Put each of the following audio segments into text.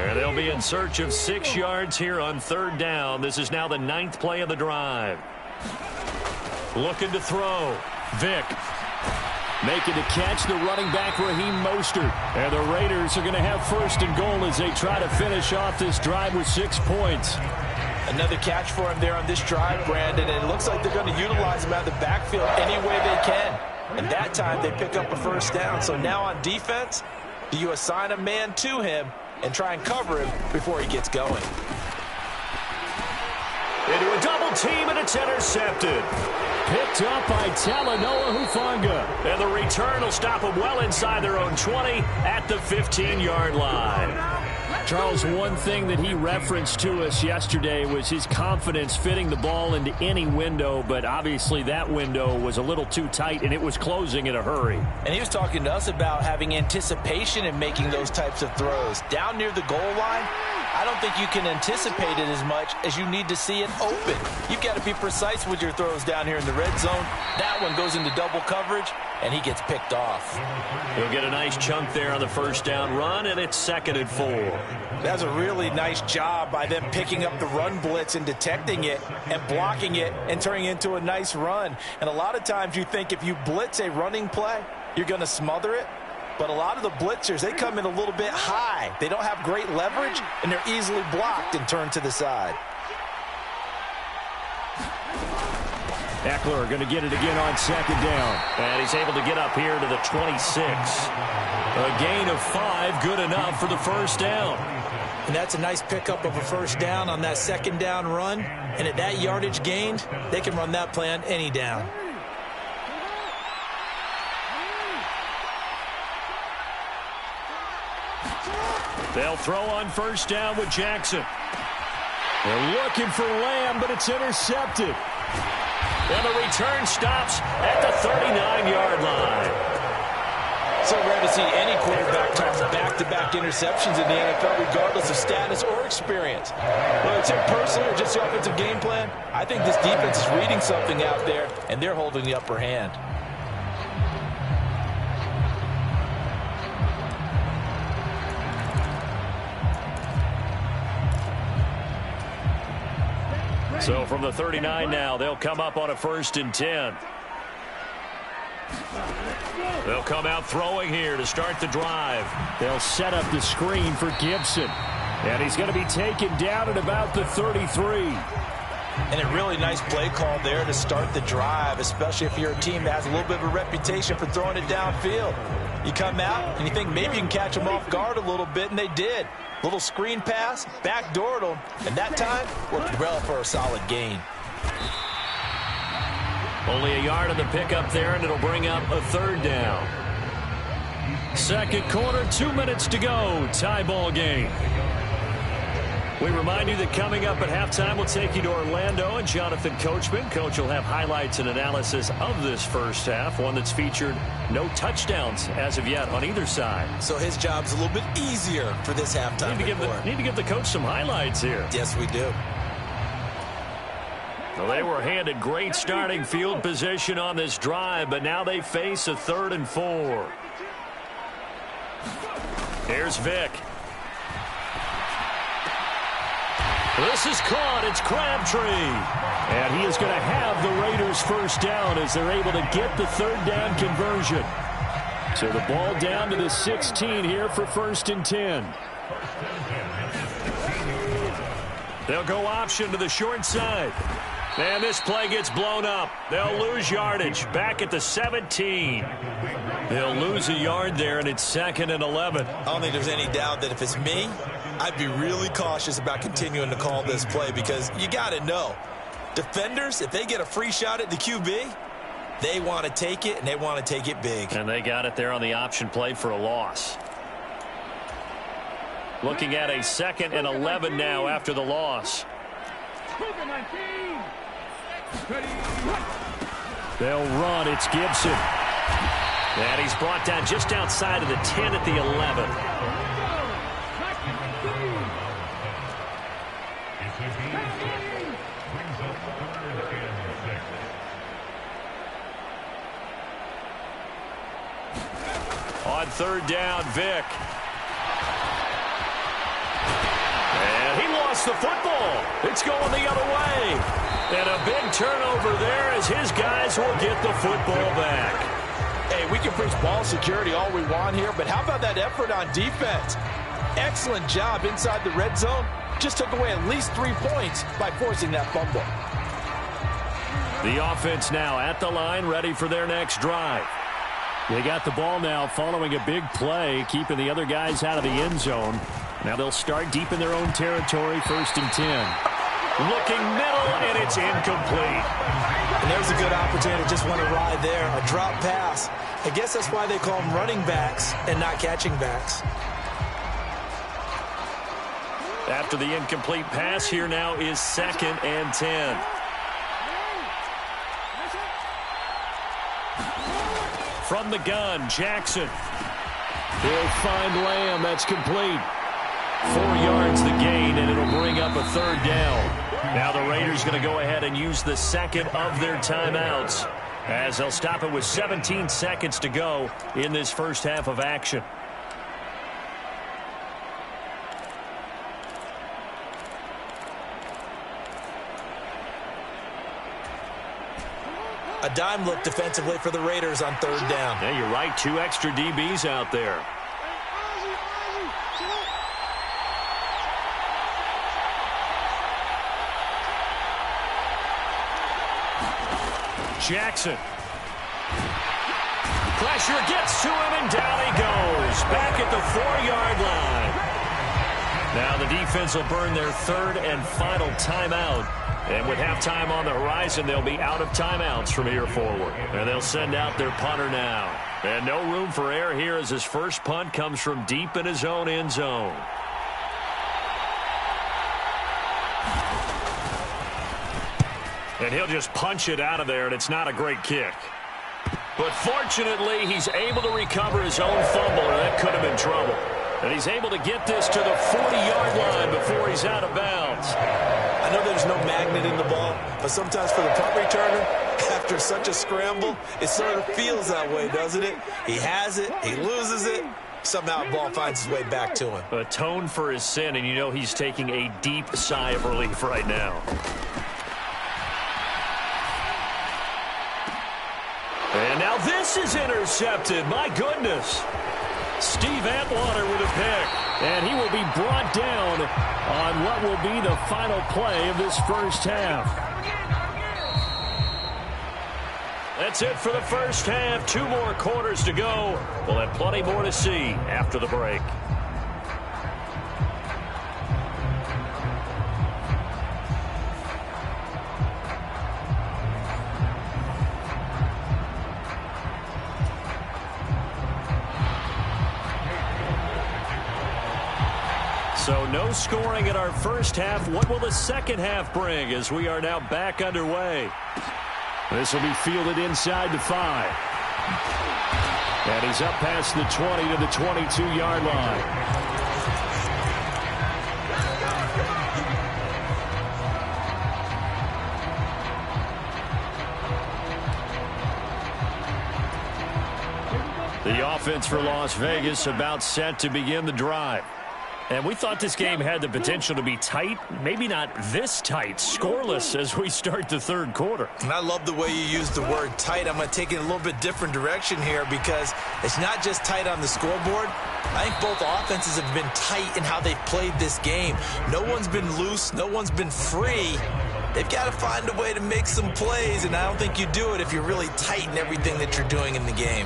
And they'll be in search of 6 yards here on 3rd down. This is now the 9th play of the drive. Looking to throw. Vick. Making the catch, the running back, Raheem Mostert. And the Raiders are going to have 1st and goal as they try to finish off this drive with 6 points. Another catch for him there on this drive, Brandon. And it looks like they're going to utilize him out of the backfield any way they can. And that time they pick up a 1st down. So now on defense, do you assign a man to him and try and cover him before he gets going? Into a double team, and it's intercepted. Picked up by Talanoa Hufanga. And the return will stop them well inside their own 20 at the 15-yard line. Charles, one thing that he referenced to us yesterday was his confidence fitting the ball into any window, but obviously that window was a little too tight, and it was closing in a hurry. And he was talking to us about having anticipation in making those types of throws. Down near the goal line, I don't think you can anticipate it as much as you need to see it open. You've got to be precise with your throws down here in the red zone. That one goes into double coverage, and he gets picked off. He'll get a nice chunk there on the 1st down run, and it's 2nd and 4. That's a really nice job by them picking up the run blitz and detecting it and blocking it and turning it into a nice run. And a lot of times you think if you blitz a running play, you're going to smother it. But a lot of the blitzers, they come in a little bit high. They don't have great leverage, and they're easily blocked and turned to the side. Eckler going to get it again on 2nd down. And he's able to get up here to the 26. A gain of 5, good enough for the 1st down. And that's a nice pickup of a 1st down on that 2nd down run. And at that yardage gained, they can run that play on any down. They'll throw on 1st down with Jackson. They're looking for Lamb, but it's intercepted. And the return stops at the 39-yard line. So rare to see any quarterback toss back-to-back interceptions in the NFL, regardless of status or experience. Whether it's him personally or just the offensive game plan, I think this defense is reading something out there, and they're holding the upper hand. So from the 39 now, they'll come up on a 1st and 10. They'll come out throwing here to start the drive. They'll set up the screen for Gibson. And he's going to be taken down at about the 33. And a really nice play call there to start the drive, especially if you're a team that has a little bit of a reputation for throwing it downfield. You come out and you think maybe you can catch them off guard a little bit, and they did. Little screen pass, backdoored them, and that time worked well for a solid gain. Only a yard on the pickup there, and it'll bring up a 3rd down. 2nd quarter, 2 minutes to go. Tie ball game. We remind you that coming up at halftime, we'll take you to Orlando and Jonathan Coachman. Coach will have highlights and analysis of this 1st half, one that's featured no touchdowns as of yet on either side. So his job's a little bit easier for this halftime. Need to give the coach some highlights here. Yes, we do. Well, they were handed great starting field position on this drive, but now they face a 3rd and 4. Here's Vick. This is caught. It's Crabtree. And he is going to have the Raiders 1st down as they're able to get the 3rd down conversion. So the ball down to the 16 here for 1st and 10. They'll go option to the short side. And this play gets blown up. They'll lose yardage back at the 17. They'll lose a yard there, and it's 2nd and 11. I don't think there's any doubt that if it's me, I'd be really cautious about continuing to call this play, because you got to know, defenders, if they get a free shot at the QB, they want to take it, and they want to take it big. And they got it there on the option play for a loss. Looking at a 2nd and 11 now after the loss. They'll run. It's Gibson. And he's brought down just outside of the 10 at the 11. On 3rd down, Vick. lost the football. It's going the other way. And a big turnover there as his guys will get the football back. Hey, we can preach ball security all we want here, but how about that effort on defense? Excellent job inside the red zone. Just took away at least 3 points by forcing that fumble. The offense now at the line, ready for their next drive. They got the ball now following a big play, keeping the other guys out of the end zone. Now they'll start deep in their own territory, 1st and 10. Looking middle, and it's incomplete. And there's a good opportunity to just want to ride there. A drop pass. I guess that's why they call them running backs and not catching backs. After the incomplete pass, here now is 2nd and 10. From the gun, Jackson. He'll find Lamb. That's complete. 4 yards the gain, and it'll bring up a 3rd down. Now the Raiders going to go ahead and use the second of their timeouts as they'll stop it with 17 seconds to go in this first half of action. A dime look defensively for the Raiders on 3rd down. Yeah, you're right. 2 extra DBs out there. Jackson. Pressure gets to him, and down he goes. Back at the 4-yard line. Now the defense will burn their 3rd and final timeout. And with halftime on the horizon, they'll be out of timeouts from here forward. And they'll send out their punter now. And no room for error here as his first punt comes from deep in his own end zone. And he'll just punch it out of there, and it's not a great kick. But fortunately, he's able to recover his own fumble, or that could have been trouble. And he's able to get this to the 40-yard line before he's out of bounds. I know there's no magnet in the ball, but sometimes for the punt returner, after such a scramble, it sort of feels that way, doesn't it? He has it, he loses it, somehow the ball finds its way back to him. Atone for his sin, and you know he's taking a deep sigh of relief right now. And now this is intercepted. My goodness. Steve Atwater with a pick. And he will be brought down on what will be the final play of this first half. That's it for the first half. 2 more quarters to go. We'll have plenty more to see after the break. So no scoring in our first half. What will the second half bring as we are now back underway? This will be fielded inside the 5. And he's up past the 20 to the 22-yard line. The offense for Las Vegas about set to begin the drive. And we thought this game had the potential to be tight, maybe not this tight, scoreless as we start the third quarter. And I love the way you use the word tight. I'm going to take it in a little bit different direction here because it's not just tight on the scoreboard. I think both offenses have been tight in how they've played this game. No one's been loose. No one's been free. They've got to find a way to make some plays, and I don't think you do it if you're really tight in everything that you're doing in the game.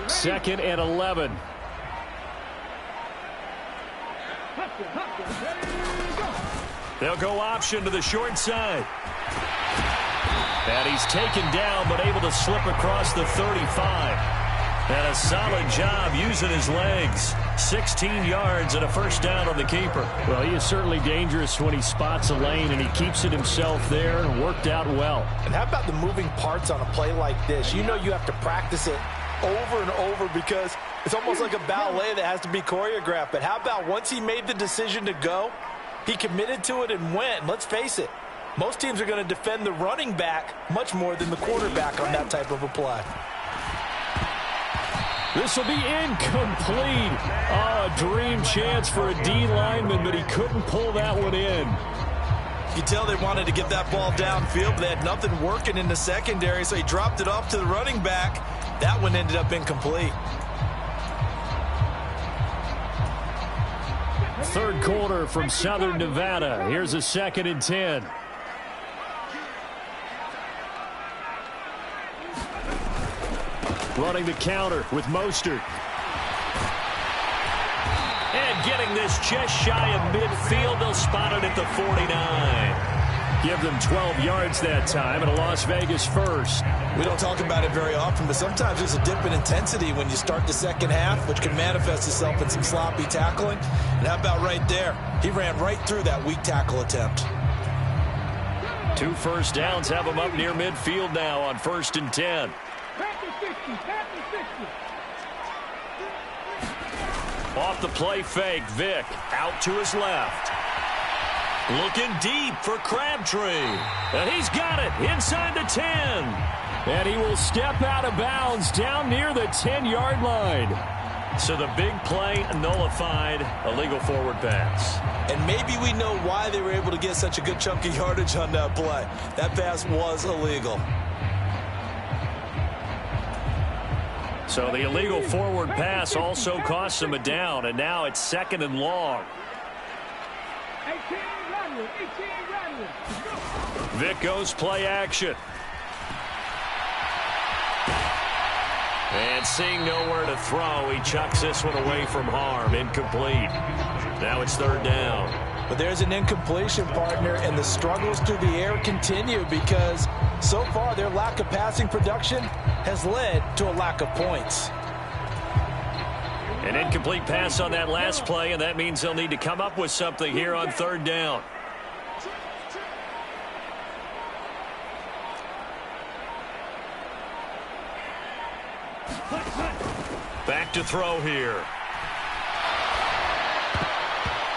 Second and 11. They'll go option to the short side. And he's taken down but able to slip across the 35. And a solid job using his legs. 16 yards and a first down on the keeper. Well, he is certainly dangerous when he spots a lane, and he keeps it himself there and worked out well. And how about the moving parts on a play like this? You know you have to practice it over and over because it's almost like a ballet that has to be choreographed. But how about once he made the decision to go, he committed to it and went. Let's face it, Most teams are going to defend the running back much more than the quarterback on that type of a play. This will be incomplete. Oh, a dream chance for a D lineman, but he couldn't pull that one in. You can tell they wanted to get that ball downfield, but they had nothing working in the secondary, so he dropped it off to the running back. That one ended up incomplete. Third quarter from Southern Nevada. Here's a 2nd and 10. Running the counter with Mostert. And getting this just shy of midfield. They'll spot it at the 49. Give them 12 yards that time and a Las Vegas first. We don't talk about it very often, but sometimes there's a dip in intensity when you start the second half, which can manifest itself in some sloppy tackling. And how about right there? He ran right through that weak tackle attempt. 2 first downs have him up near midfield now on 1st and 10. Off the play fake, Vick out to his left. Looking deep for Crabtree. And he's got it inside the 10. And he will step out of bounds down near the 10-yard line. So the big play nullified, illegal forward pass. And maybe we know why they were able to get such a good chunk of yardage on that play. That pass was illegal. So the illegal forward pass also cost him a down, and now it's 2nd and long. Vick goes play action. And seeing nowhere to throw, he chucks this one away from harm. Incomplete. Now it's 3rd down. But there's an incompletion, partner, and the struggles through the air continue because so far their lack of passing production has led to a lack of points. An incomplete pass on that last play, and that means they'll need to come up with something here on 3rd down. Back to throw here.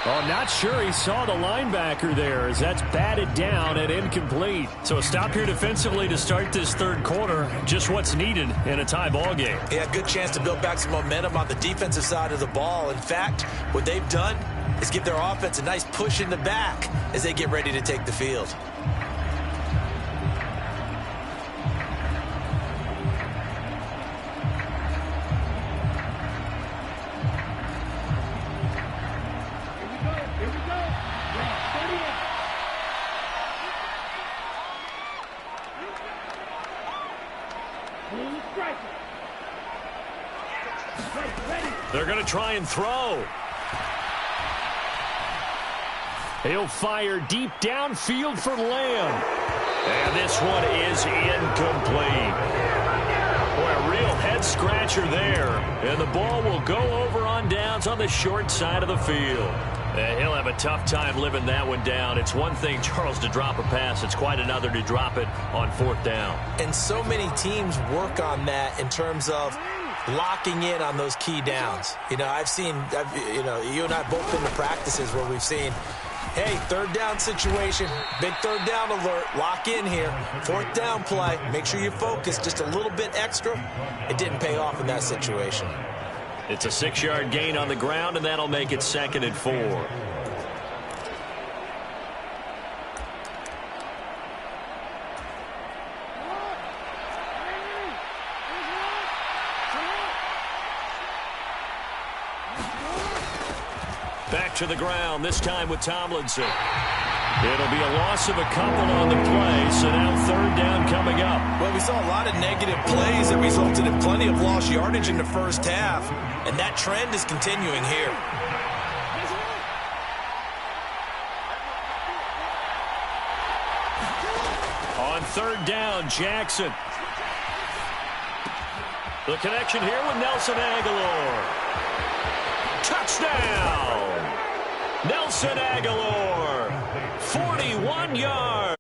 Oh, not sure he saw the linebacker there as that's batted down and incomplete. So a stop here defensively to start this 3rd quarter. Just what's needed in a tie ball game. Yeah, good chance to build back some momentum on the defensive side of the ball. In fact, what they've done is give their offense a nice push in the back as they get ready to take the field. They're going to try and throw. He'll fire deep downfield for Lamb. And this one is incomplete. Boy, a real head-scratcher there. And the ball will go over on downs on the short side of the field. And he'll have a tough time living that one down. It's one thing, Charles, to drop a pass. It's quite another to drop it on 4th down. And so many teams work on that in terms of locking in on those key downs. You know, you and I both been to practices where we've seen, hey, 3rd down situation, big 3rd down alert, lock in here, 4th down play, make sure you focus just a little bit extra. It didn't pay off in that situation. It's a 6-yard gain on the ground, and that'll make it 2nd and 4. Back to the ground, this time with Tomlinson. It'll be a loss of a couple on the play, so now 3rd down coming up. Well, we saw a lot of negative plays that resulted in plenty of lost yardage in the first half, and that trend is continuing here. On 3rd down, Jackson. The connection here with Nelson Aguilar. Touchdown! Nelson Aguilar, 41 yards.